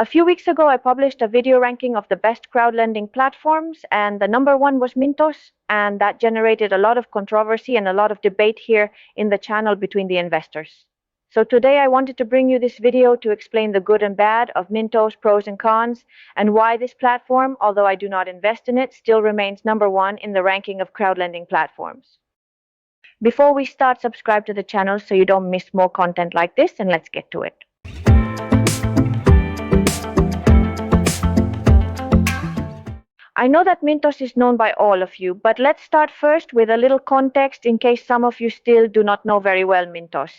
A few weeks ago, I published a video ranking of the best crowdlending platforms, and the number one was Mintos, and that generated a lot of controversy and a lot of debate here in the channel between the investors. So today I wanted to bring you this video to explain the good and bad of Mintos Pros and Cons, and why this platform, although I do not invest in it, still remains number one in the ranking of crowdlending platforms. Before we start, subscribe to the channel so you don't miss more content like this, and let's get to it. I know that Mintos is known by all of you, but let's start first with a little context in case some of you still do not know very well Mintos.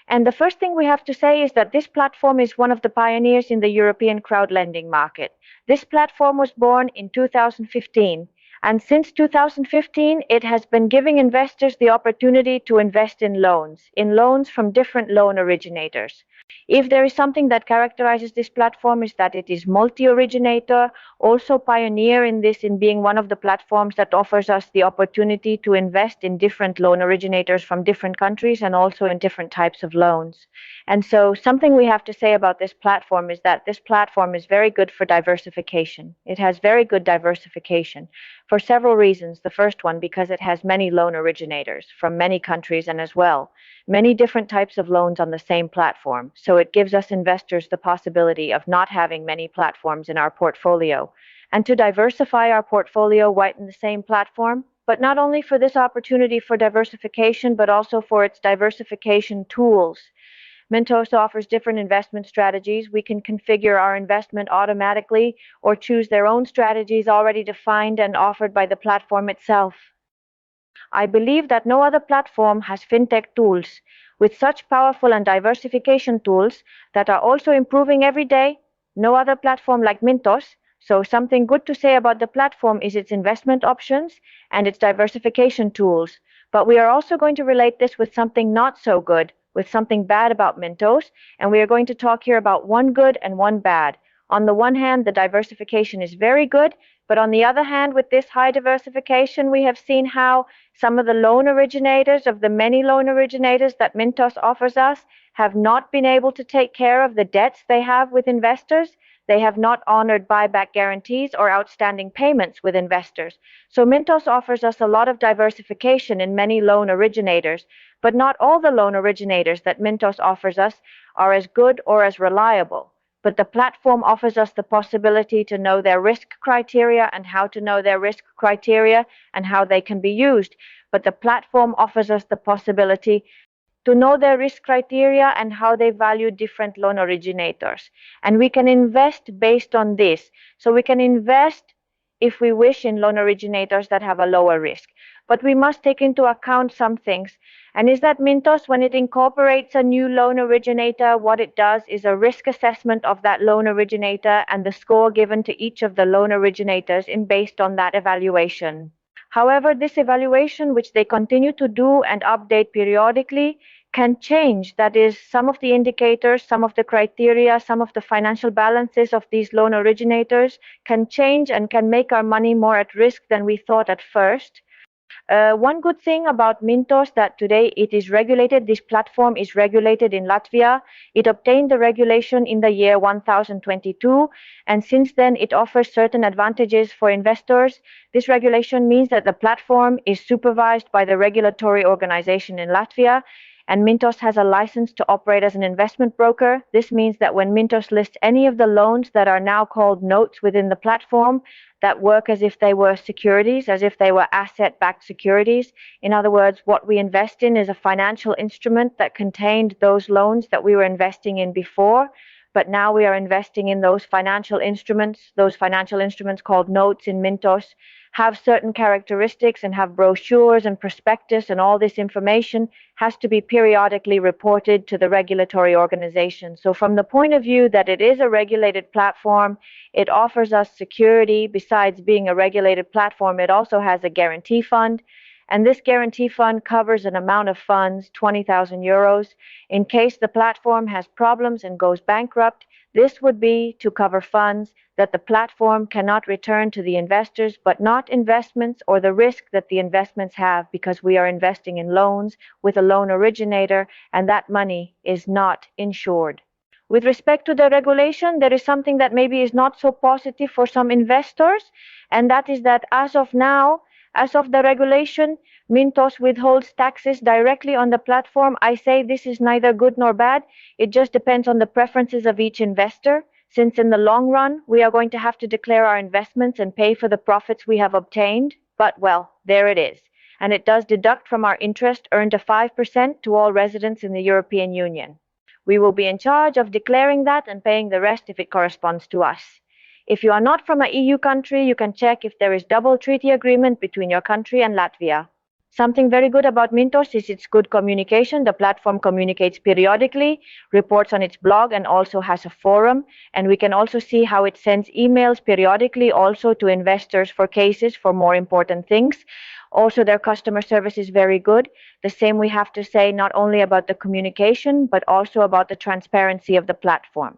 And the first thing we have to say is that this platform is one of the pioneers in the European crowdlending market. This platform was born in 2015. And since 2015, it has been giving investors the opportunity to invest in loans from different loan originators. If there is something that characterizes this platform is that it is multi-originator, also pioneer in this in being one of the platforms that offers us the opportunity to invest in different loan originators from different countries and also in different types of loans. And so something we have to say about this platform is that this platform is very good for diversification. It has very good diversification for several reasons. The first one, because it has many loan originators from many countries and as well many different types of loans on the same platform. So it gives us investors the possibility of not having many platforms in our portfolio and to diversify our portfolio right in the same platform, but not only for this opportunity for diversification, but also for its diversification tools. Mintos offers different investment strategies. We can configure our investment automatically or choose their own strategies already defined and offered by the platform itself. I believe that no other platform has fintech tools with such powerful and diversification tools that are also improving every day. No other platform like Mintos. So something good to say about the platform is its investment options and its diversification tools. But we are also going to relate this with something not so good, with something bad about Mintos, and we are going to talk here about one good and one bad. On the one hand, the diversification is very good, but on the other hand, with this high diversification, we have seen how some of the loan originators of the many loan originators that Mintos offers us have not been able to take care of the debts they have with investors. They have not honored buyback guarantees or outstanding payments with investors. So Mintos offers us a lot of diversification in many loan originators, but not all the loan originators that Mintos offers us are as good or as reliable. But the platform offers us the possibility to know their risk criteria and how to know their risk criteria and how they can be used. But the platform offers us the possibility to know their risk criteria and how they value different loan originators. And we can invest based on this. So we can invest, if we wish, in loan originators that have a lower risk. But we must take into account some things. And is that Mintos, when it incorporates a new loan originator, what it does is a risk assessment of that loan originator and the score given to each of the loan originators based on that evaluation. However, this evaluation, which they continue to do and update periodically, can change. That is, some of the indicators, some of the criteria, some of the financial balances of these loan originators can change and can make our money more at risk than we thought at first. One good thing about Mintos that today it is regulated, this platform is regulated in Latvia. It obtained the regulation in the year 1022, and since then it offers certain advantages for investors. This regulation means that the platform is supervised by the regulatory organization in Latvia, and Mintos has a license to operate as an investment broker. This means that when Mintos lists any of the loans that are now called notes within the platform, that work as if they were securities, as if they were asset-backed securities. In other words, what we invest in is a financial instrument that contained those loans that we were investing in before, but now we are investing in those financial instruments. Those financial instruments called notes in Mintos have certain characteristics and have brochures and prospectus, and all this information has to be periodically reported to the regulatory organization. So from the point of view that it is a regulated platform, it offers us security. Besides being a regulated platform, it also has a guarantee fund. And this guarantee fund covers an amount of funds, 20,000 euros. In case the platform has problems and goes bankrupt, this would be to cover funds that the platform cannot return to the investors, but not investments or the risk that the investments have, because we are investing in loans with a loan originator and that money is not insured. With respect to the regulation, there is something that maybe is not so positive for some investors, and that is that as of now, as of the regulation, Mintos withholds taxes directly on the platform. I say this is neither good nor bad. It just depends on the preferences of each investor, since in the long run, we are going to have to declare our investments and pay for the profits we have obtained. But well, there it is. And it does deduct from our interest earned a 5% to all residents in the European Union. We will be in charge of declaring that and paying the rest if it corresponds to us. If you are not from an EU country, you can check if there is double treaty agreement between your country and Latvia. Something very good about Mintos is its good communication. The platform communicates periodically, reports on its blog, and also has a forum. And we can also see how it sends emails periodically also to investors for cases for more important things. Also, their customer service is very good. The same we have to say not only about the communication, but also about the transparency of the platform.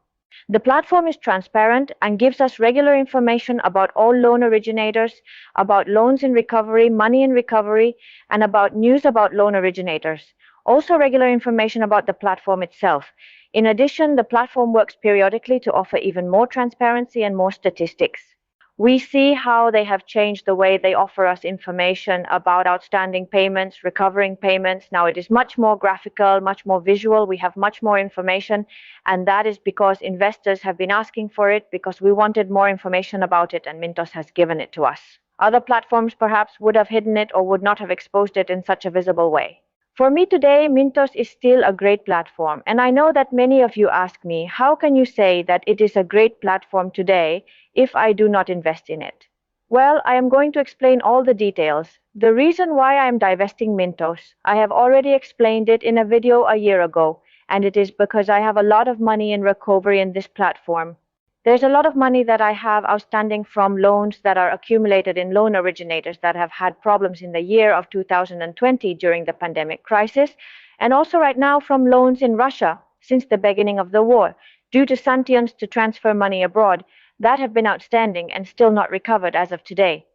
The platform is transparent and gives us regular information about all loan originators, about loans in recovery, money in recovery, and about news about loan originators. Also regular information about the platform itself. In addition, the platform works periodically to offer even more transparency and more statistics. We see how they have changed the way they offer us information about outstanding payments, recovering payments. Now it is much more graphical, much more visual. We have much more information, and that is because investors have been asking for it because we wanted more information about it, and Mintos has given it to us. Other platforms perhaps would have hidden it or would not have exposed it in such a visible way. For me today, Mintos is still a great platform, and I know that many of you ask me, how can you say that it is a great platform today if I do not invest in it? Well, I am going to explain all the details. The reason why I am divesting Mintos, I have already explained it in a video a year ago, and it is because I have a lot of money in recovery in this platform. There's a lot of money that I have outstanding from loans that are accumulated in loan originators that have had problems in the year of 2020 during the pandemic crisis, and also right now from loans in Russia since the beginning of the war, due to sanctions to transfer money abroad, that have been outstanding and still not recovered as of today.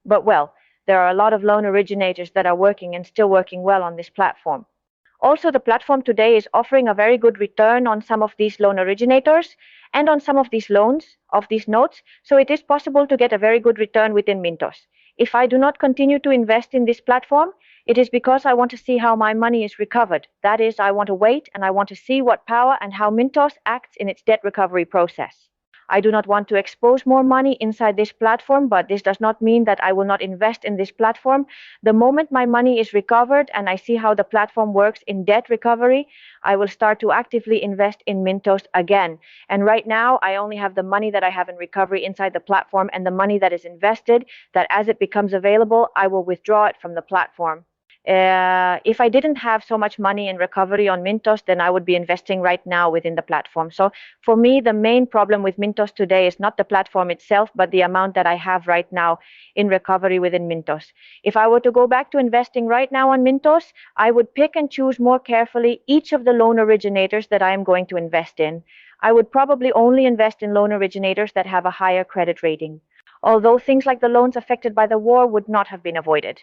But well, there are a lot of loan originators that are working and still working well on this platform. Also, the platform today is offering a very good return on some of these loan originators and on some of these loans, of these notes, so it is possible to get a very good return within Mintos. If I do not continue to invest in this platform, it is because I want to see how my money is recovered. That is, I want to wait and I want to see what power and how Mintos acts in its debt recovery process. I do not want to expose more money inside this platform, but this does not mean that I will not invest in this platform. The moment my money is recovered and I see how the platform works in debt recovery, I will start to actively invest in Mintos again. And right now, I only have the money that I have in recovery inside the platform and the money that is invested, that as it becomes available, I will withdraw it from the platform. If I didn't have so much money in recovery on Mintos, then I would be investing right now within the platform. So for me, the main problem with Mintos today is not the platform itself, but the amount that I have right now in recovery within Mintos. If I were to go back to investing right now on Mintos, I would pick and choose more carefully each of the loan originators that I am going to invest in. I would probably only invest in loan originators that have a higher credit rating, although things like the loans affected by the war would not have been avoided.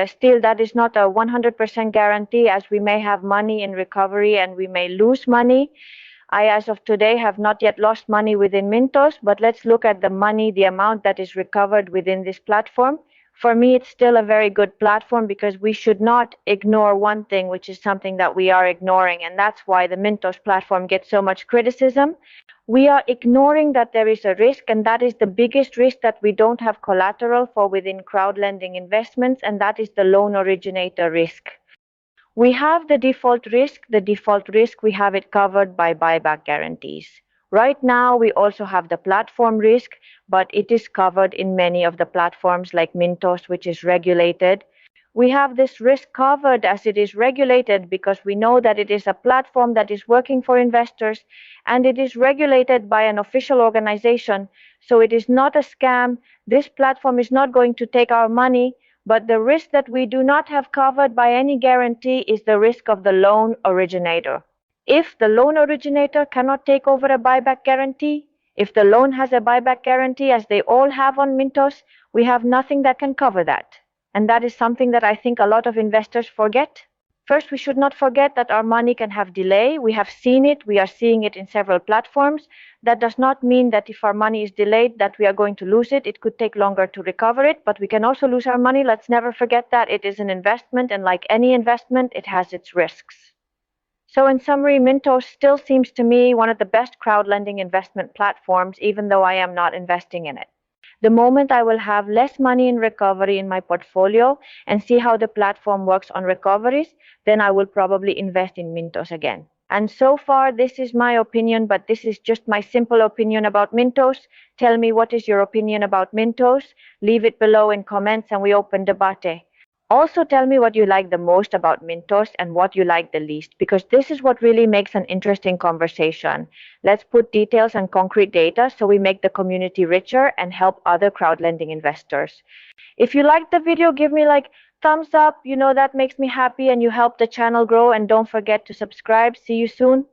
Still, that is not a 100% guarantee, as we may have money in recovery and we may lose money. I, as of today, have not yet lost money within Mintos, but let's look at the money, the amount that is recovered within this platform. For me, it's still a very good platform because we should not ignore one thing, which is something that we are ignoring, and that's why the Mintos platform gets so much criticism. We are ignoring that there is a risk, and that is the biggest risk that we don't have collateral for within crowdlending investments, and that is the loan originator risk. We have the default risk. The default risk, we have it covered by buyback guarantees. Right now, we also have the platform risk, but it is covered in many of the platforms like Mintos, which is regulated. We have this risk covered as it is regulated because we know that it is a platform that is working for investors and it is regulated by an official organization. So it is not a scam. This platform is not going to take our money, but the risk that we do not have covered by any guarantee is the risk of the loan originator. If the loan originator cannot take over a buyback guarantee, if the loan has a buyback guarantee as they all have on Mintos, we have nothing that can cover that. And that is something that I think a lot of investors forget. First, we should not forget that our money can have delay. We have seen it. We are seeing it in several platforms. That does not mean that if our money is delayed that we are going to lose it. It could take longer to recover it, but we can also lose our money. Let's never forget that. It is an investment, and like any investment, it has its risks. So in summary, Mintos still seems to me one of the best crowdlending investment platforms, even though I am not investing in it. The moment I will have less money in recovery in my portfolio and see how the platform works on recoveries, then I will probably invest in Mintos again. And so far, this is my opinion, but this is just my simple opinion about Mintos. Tell me, what is your opinion about Mintos? Leave it below in comments and we open debate. Also, tell me what you like the most about Mintos and what you like the least, because this is what really makes an interesting conversation. Let's put details and concrete data so we make the community richer and help other crowdlending investors. If you liked the video, give me like thumbs up. That makes me happy and you help the channel grow. And don't forget to subscribe. See you soon.